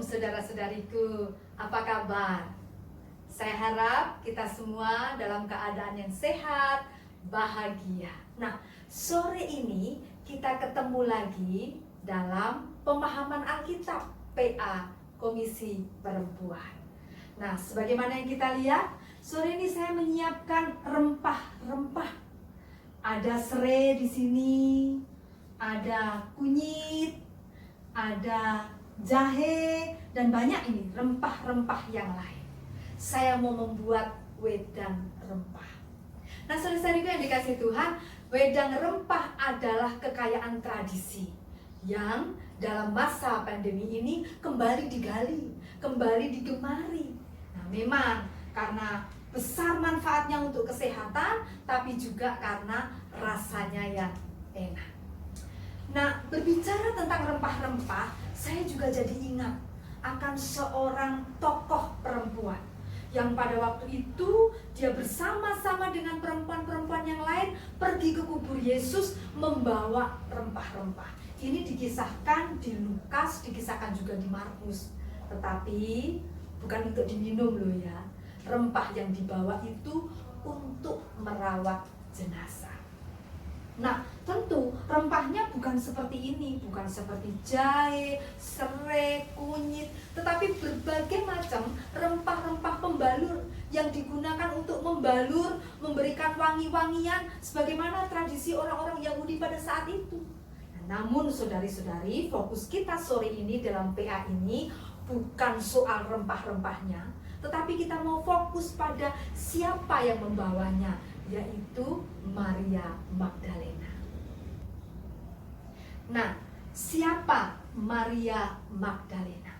saudara-saudariku, apa kabar? Saya harap kita semua dalam keadaan yang sehat, bahagia. Nah, sore ini kita ketemu lagi dalam pemahaman Alkitab PA Komisi Perempuan. Nah, sebagaimana yang kita lihat, sore ini saya menyiapkan rempah-rempah. Ada serai di sini, ada kunyit, ada jahe, dan banyak ini rempah-rempah yang lain. Saya mau membuat wedang rempah. Nah, saudara-saudariku yang dikasihi Tuhan, wedang rempah adalah kekayaan tradisi yang dalam masa pandemi ini kembali digali, kembali digemari. Nah, memang karena besar manfaatnya untuk kesehatan, tapi juga karena rasanya yang enak. Nah, berbicara tentang rempah-rempah, saya juga jadi ingat akan seorang tokoh perempuan yang pada waktu itu dia bersama-sama dengan perempuan-perempuan yang lain pergi ke kubur Yesus membawa rempah-rempah. Ini dikisahkan di Lukas, dikisahkan juga di Markus. Tetapi bukan untuk diminum loh ya. Rempah yang dibawa itu untuk merawat jenazah. Nah, tentu rempahnya bukan seperti ini, bukan seperti jahe, serai, kunyit, tetapi berbagai macam rempah-rempah pembalur yang digunakan untuk membalur, memberikan wangi-wangian sebagaimana tradisi orang-orang Yahudi pada saat itu. Nah, namun saudari-saudari, fokus kita sore ini dalam PA ini bukan soal rempah-rempahnya, tetapi kita mau fokus pada siapa yang membawanya, yaitu Maria Magdalena. Nah, siapa Maria Magdalena?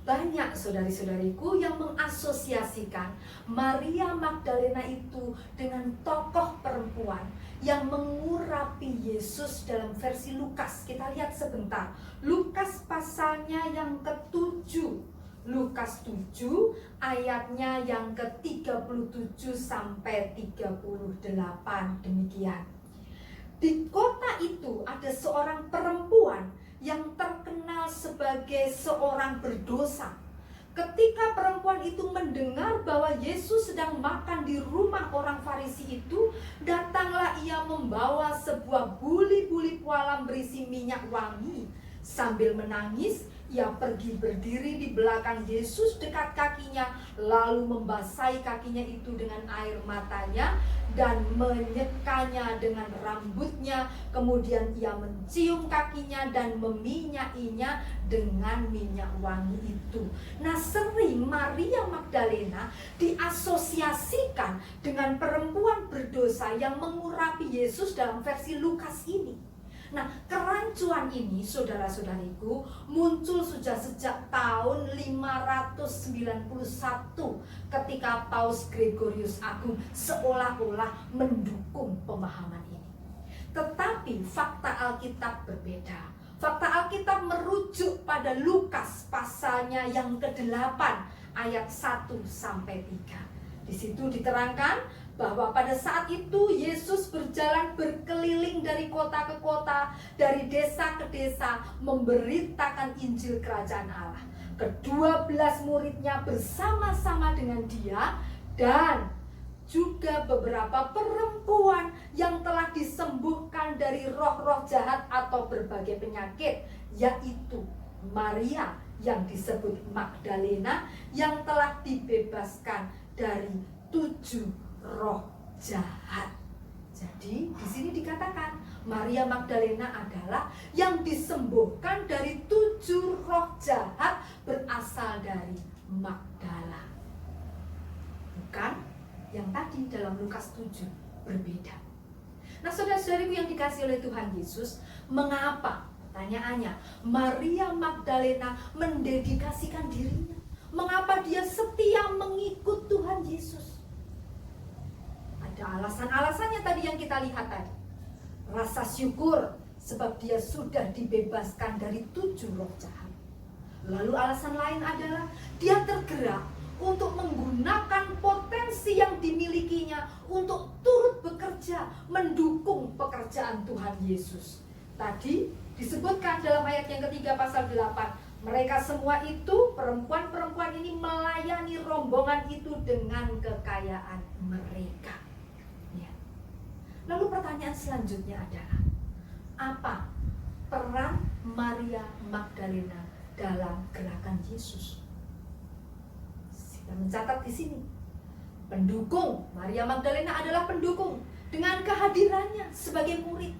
Banyak saudari-saudariku yang mengasosiasikan Maria Magdalena itu dengan tokoh perempuan yang mengurapi Yesus dalam versi Lukas. Kita lihat sebentar, Lukas pasalnya yang ke-7, Lukas 7 ayatnya yang ke-37 sampai 38, demikian. Di kota itu ada seorang perempuan yang terkenal sebagai seorang berdosa. Ketika perempuan itu mendengar bahwa Yesus sedang makan di rumah orang Farisi itu, datanglah ia membawa sebuah buli-buli pualam berisi minyak wangi. Sambil menangis, ia pergi berdiri di belakang Yesus dekat kakinya, lalu membasahi kakinya itu dengan air matanya dan menyekanya dengan rambutnya. Kemudian ia mencium kakinya dan meminyakinya dengan minyak wangi itu. Nah, sering Maria Magdalena diasosiasikan dengan perempuan berdosa yang mengurapi Yesus dalam versi Lukas ini. Nah, kerancuan ini, saudara-saudariku, muncul sudah sejak tahun 591 ketika Paus Gregorius Agung seolah-olah mendukung pemahaman ini. Tetapi fakta Alkitab berbeda. Fakta Alkitab merujuk pada Lukas pasalnya yang ke-8 ayat 1 sampai 3. Di situ diterangkan bahwa pada saat itu Yesus berjalan berkeliling dari kota ke kota, dari desa ke desa, memberitakan Injil Kerajaan Allah. Ke-12 muridnya bersama-sama dengan dia dan juga beberapa perempuan yang telah disembuhkan dari roh-roh jahat atau berbagai penyakit, yaitu Maria yang disebut Magdalena yang telah dibebaskan dari 7 roh jahat. Jadi di sini dikatakan Maria Magdalena adalah yang disembuhkan dari 7 roh jahat berasal dari Magdala. Bukan yang tadi dalam Lukas 7, berbeda. Nah, saudara-saudariku yang dikasihi oleh Tuhan Yesus, mengapa? Pertanyaannya, Maria Magdalena mendedikasikan dirinya. Mengapa dia setia mengikut Tuhan Yesus? Ada alasan-alasannya tadi yang kita lihat tadi. Rasa syukur sebab dia sudah dibebaskan dari 7 roh jahat. Lalu alasan lain adalah dia tergerak untuk menggunakan potensi yang dimilikinya untuk turut bekerja mendukung pekerjaan Tuhan Yesus. Tadi disebutkan dalam ayat yang ketiga pasal 8, Mereka semua itu, perempuan-perempuan ini melayani rombongan itu dengan kekayaan mereka. Ya. Lalu pertanyaan selanjutnya adalah, apa peran Maria Magdalena dalam gerakan Yesus? Kita mencatat di sini. Pendukung, Maria Magdalena adalah pendukung dengan kehadirannya sebagai murid,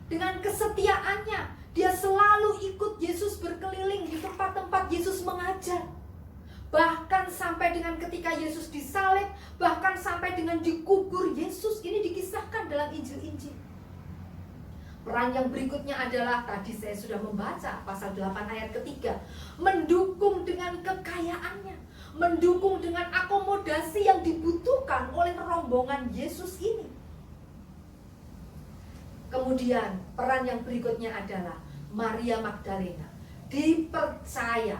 dengan kesetiaannya. Dia selalu ikut Yesus berkeliling di tempat-tempat Yesus mengajar. Bahkan sampai dengan ketika Yesus disalib, bahkan sampai dengan dikubur Yesus. Ini dikisahkan dalam Injil-Injil. Peran yang berikutnya adalah, tadi saya sudah membaca pasal 8 ayat ketiga, mendukung dengan kekayaannya, mendukung dengan akomodasi yang dibutuhkan oleh rombongan Yesus ini. Kemudian peran yang berikutnya adalah Maria Magdalena dipercaya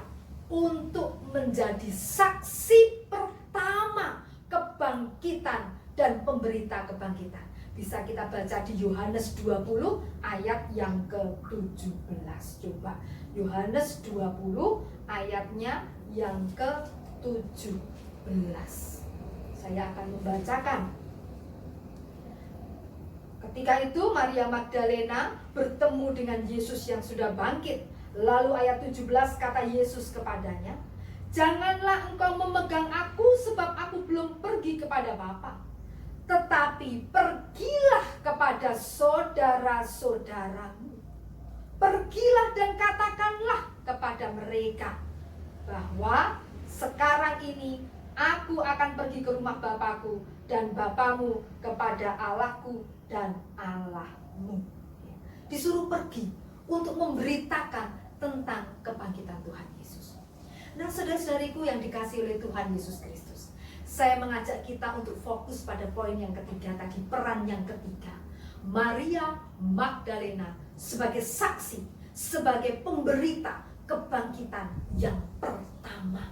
untuk menjadi saksi pertama kebangkitan dan pemberita kebangkitan. Bisa kita baca di Yohanes 20 ayat yang ke-17. Coba Yohanes 20 ayatnya yang ke-17. Saya akan membacakan. Ketika itu Maria Magdalena bertemu dengan Yesus yang sudah bangkit. Lalu ayat 17 kata Yesus kepadanya, "Janganlah engkau memegang aku sebab aku belum pergi kepada Bapa. Tetapi pergilah kepada saudara-saudaramu. Pergilah dan katakanlah kepada mereka bahwa sekarang ini aku akan pergi ke rumah Bapakku dan Bapamu kepada Allahku dan Allahmu." Disuruh pergi untuk memberitakan tentang kebangkitan Tuhan Yesus. Nah, saudara-saudariku yang dikasihi oleh Tuhan Yesus Kristus, saya mengajak kita untuk fokus pada poin yang ketiga tadi, peran yang ketiga. Maria Magdalena sebagai saksi, sebagai pemberita kebangkitan yang pertama.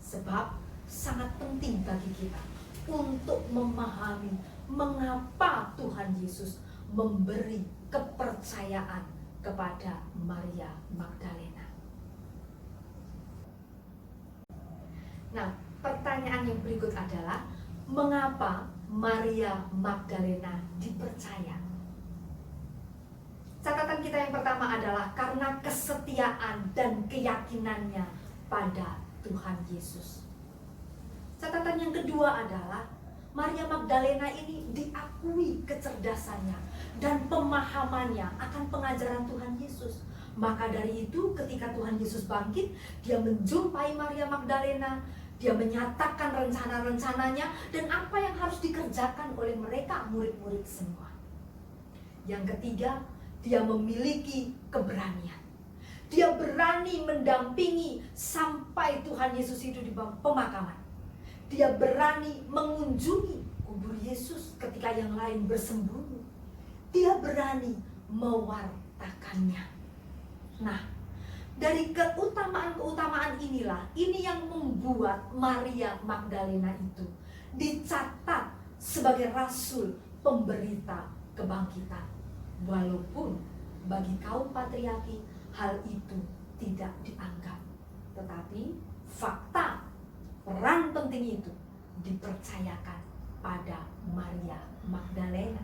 Sebab sangat penting bagi kita untuk memahami mengapa Tuhan Yesus memberi kepercayaan kepada Maria Magdalena. Nah, pertanyaan yang berikut adalah, mengapa Maria Magdalena dipercaya? Catatan kita yang pertama adalah karena kesetiaan dan keyakinannya pada Tuhan Yesus. Catatan yang kedua adalah Maria Magdalena ini diakui kecerdasannya dan pemahamannya akan pengajaran Tuhan Yesus. Maka dari itu ketika Tuhan Yesus bangkit, dia menjumpai Maria Magdalena, dia menyatakan rencana-rencananya dan apa yang harus dikerjakan oleh mereka murid-murid semua. Yang ketiga, dia memiliki keberanian. Dia berani mendampingi sampai Tuhan Yesus itu di pemakaman. Dia berani mengunjungi kubur Yesus ketika yang lain bersembunyi. Dia berani mewartakannya. Nah, dari keutamaan-keutamaan inilah, ini yang membuat Maria Magdalena itu dicatat sebagai rasul pemberita kebangkitan. Walaupun bagi kaum patriarki hal itu tidak dianggap, tetapi fakta peran penting itu dipercayakan pada Maria Magdalena.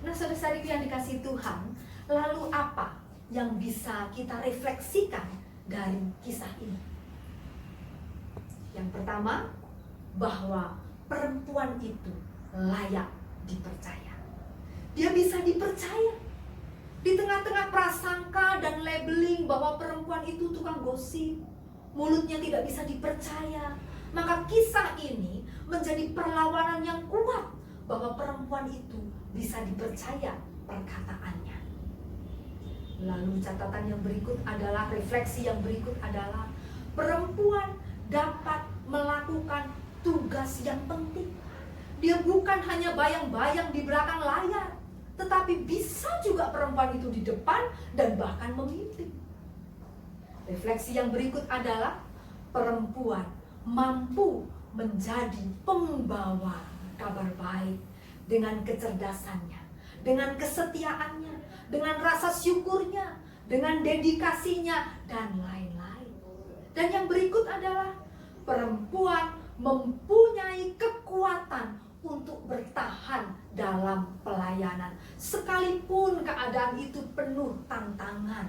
Nah, saudara-saudariku yang dikasihi Tuhan, lalu apa yang bisa kita refleksikan dari kisah ini? Yang pertama, bahwa perempuan itu layak dipercaya. Dia bisa dipercaya. Di tengah-tengah prasangka dan labeling bahwa perempuan itu tukang gosip, mulutnya tidak bisa dipercaya, maka kisah ini menjadi perlawanan yang kuat bahwa perempuan itu bisa dipercaya perkataannya. Lalu catatan yang berikut adalah, refleksi yang berikut adalah, perempuan dapat melakukan tugas yang penting. Dia bukan hanya bayang-bayang di belakang layar, tetapi bisa juga perempuan itu di depan dan bahkan memimpin. Refleksi yang berikut adalah, perempuan mampu menjadi pembawa kabar baik dengan kecerdasannya, dengan kesetiaannya, dengan rasa syukurnya, dengan dedikasinya, dan lain-lain. Dan yang berikut adalah perempuan mempunyai kekuatan untuk bertahan dalam pelayanan, sekalipun keadaan itu penuh tantangan.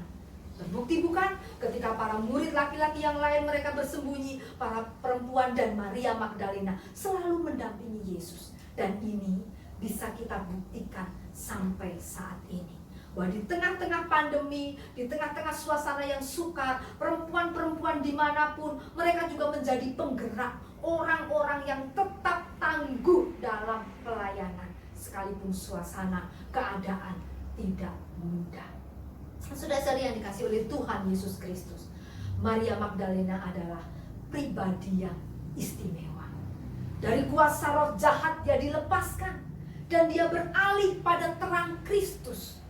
Terbukti bukan ketika para murid laki-laki yang lain mereka bersembunyi, para perempuan dan Maria Magdalena selalu mendampingi Yesus. Dan ini bisa kita buktikan sampai saat ini, bahwa di tengah-tengah pandemi, di tengah-tengah suasana yang sukar, perempuan-perempuan dimanapun mereka juga menjadi penggerak, orang-orang yang tetap tangguh dalam pelayanan, sekalipun suasana keadaan tidak mudah. Saudara-saudari yang dikasih oleh Tuhan Yesus Kristus, Maria Magdalena adalah pribadi yang istimewa. Dari kuasa roh jahat dia dilepaskan, dan dia beralih pada terang Kristus.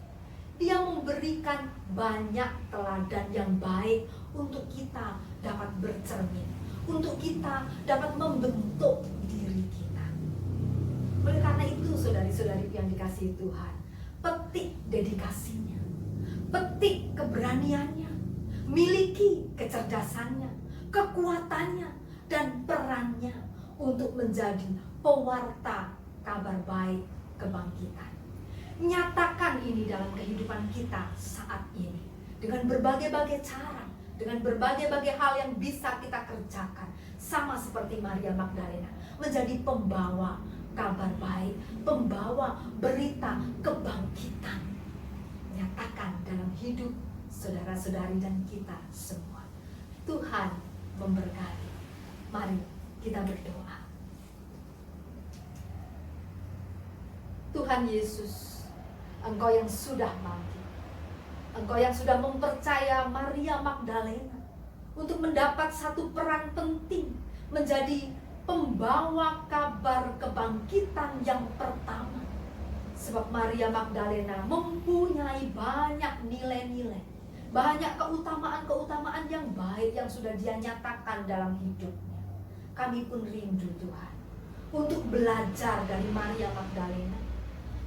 Dia memberikan banyak teladan yang baik untuk kita dapat bercermin, untuk kita dapat membentuk diri kita. Oleh karena itu, saudari-saudari yang dikasihi Tuhan, petik dedikasinya, petik keberaniannya, miliki kecerdasannya, kekuatannya, dan perannya untuk menjadi pewarta kabar baik kebangkitan. Nyatakan ini dalam kehidupan kita saat ini dengan berbagai-bagai cara, dengan berbagai-bagai hal yang bisa kita kerjakan, sama seperti Maria Magdalena, menjadi pembawa kabar baik, pembawa berita kebangkitan. Nyatakan dalam hidup saudara-saudari dan kita semua. Tuhan memberkati. Mari kita berdoa. Tuhan Yesus, Engkau yang sudah bangkit, Engkau yang sudah mempercaya Maria Magdalena untuk mendapat satu peran penting, menjadi pembawa kabar kebangkitan yang pertama. Sebab Maria Magdalena mempunyai banyak nilai-nilai, banyak keutamaan-keutamaan yang baik yang sudah dia nyatakan dalam hidupnya. Kami pun rindu Tuhan untuk belajar dari Maria Magdalena,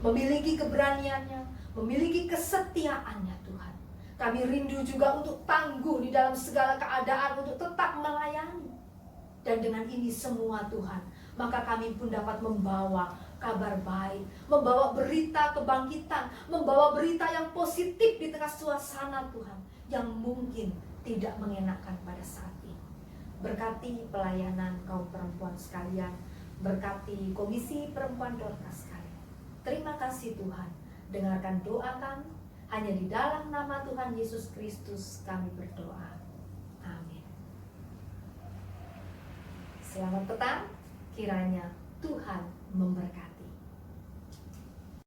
memiliki keberaniannya, memiliki kesetiaannya Tuhan. Kami rindu juga untuk tangguh di dalam segala keadaan, untuk tetap melayani. Dan dengan ini semua Tuhan, maka kami pun dapat membawa kabar baik, membawa berita kebangkitan, membawa berita yang positif di tengah suasana Tuhan yang mungkin tidak mengenakan pada saat ini. Berkati pelayanan kaum perempuan sekalian, berkati Komisi Perempuan Dorcas sekalian. Terima kasih Tuhan, dengarkan doa kami, hanya di dalam nama Tuhan Yesus Kristus kami berdoa. Amin. Selamat petang, kiranya Tuhan memberkati.